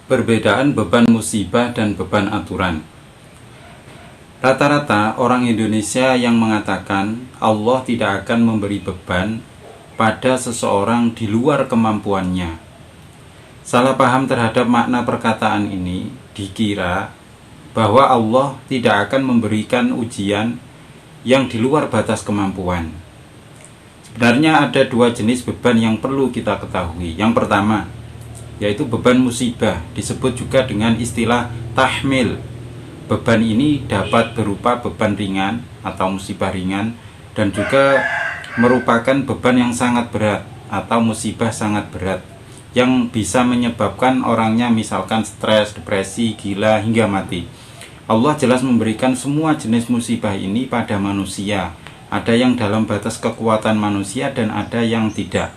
Perbedaan beban musibah dan beban aturan. Rata-rata orang Indonesia yang mengatakan Allah tidak akan memberi beban pada seseorang di luar kemampuannya. Salah paham terhadap makna perkataan ini, dikira bahwa Allah tidak akan memberikan ujian yang di luar batas kemampuan. Sebenarnya ada dua jenis beban yang perlu kita ketahui. Yang pertama, yaitu beban musibah, disebut juga dengan istilah tahmil. Beban ini dapat berupa beban ringan atau musibah ringan, dan juga merupakan beban yang sangat berat atau musibah sangat berat yang bisa menyebabkan orangnya misalkan stres, depresi, gila, hingga mati. Allah jelas memberikan semua jenis musibah ini pada manusia. Ada yang dalam batas kekuatan manusia dan ada yang tidak.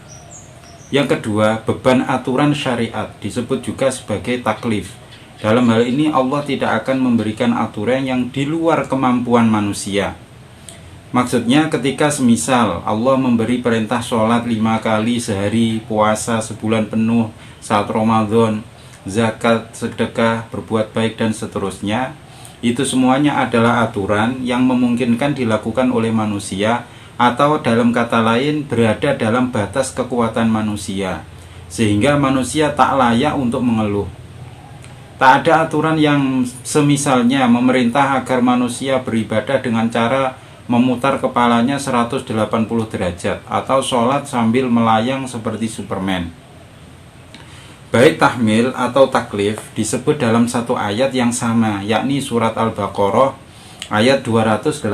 Yang kedua, beban aturan syariat, disebut juga sebagai taklif. Dalam hal ini Allah tidak akan memberikan aturan yang di luar kemampuan manusia. Maksudnya ketika semisal Allah memberi perintah sholat 5 kali sehari, puasa sebulan penuh saat Ramadan, zakat, sedekah, berbuat baik dan seterusnya, itu semuanya adalah aturan yang memungkinkan dilakukan oleh manusia, atau dalam kata lain berada dalam batas kekuatan manusia, sehingga manusia tak layak untuk mengeluh. Tak ada aturan yang semisalnya memerintah agar manusia beribadah dengan cara memutar kepalanya 180 derajat atau sholat sambil melayang seperti Superman. Baik tahmil atau taklif disebut dalam satu ayat yang sama, yakni surat Al-Baqarah ayat 286.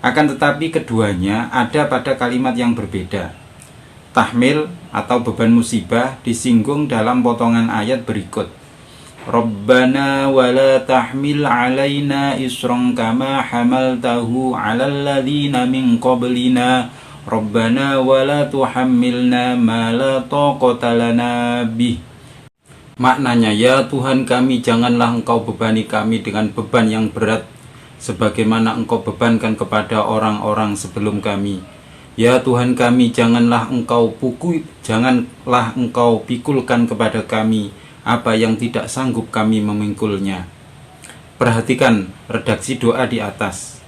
Akan tetapi keduanya ada pada kalimat yang berbeda. Tahmil atau beban musibah disinggung dalam potongan ayat berikut. Rabbana wala tahmil alaina isran kama hamaltahu alal ladzina min qablina Rabbana wala tuhammilna ma la taqata lana bih. Maknanya, ya Tuhan kami, janganlah Engkau bebani kami dengan beban yang berat sebagaimana Engkau bebankan kepada orang-orang sebelum kami. Ya Tuhan kami, janganlah Engkau pikulkan kepada kami apa yang tidak sanggup kami memingkulnya. Perhatikan redaksi doa di atas.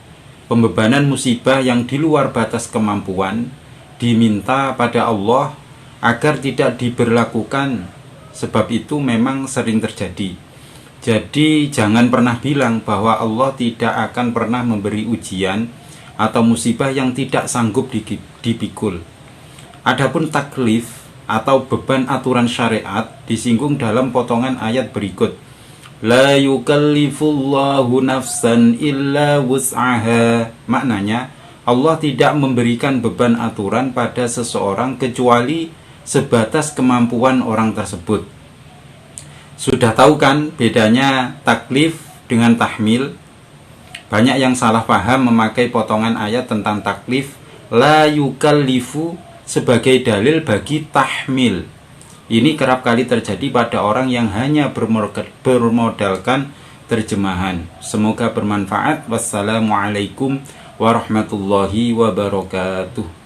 Pembebanan musibah yang di luar batas kemampuan diminta pada Allah agar tidak diberlakukan, sebab itu memang sering terjadi. Jadi jangan pernah bilang bahwa Allah tidak akan pernah memberi ujian atau musibah yang tidak sanggup dipikul. Adapun taklif atau beban aturan syariat disinggung dalam potongan ayat berikut. La yukallifullahu nafsan illa wus'aha. Maknanya, Allah tidak memberikan beban aturan pada seseorang kecuali sebatas kemampuan orang tersebut. Sudah tahu kan bedanya taklif dengan tahmil? Banyak yang salah paham memakai potongan ayat tentang taklif la yukallifu sebagai dalil bagi tahmil. Ini kerap kali terjadi pada orang yang hanya bermodalkan terjemahan. Semoga bermanfaat. Wassalamualaikum warahmatullahi wabarakatuh.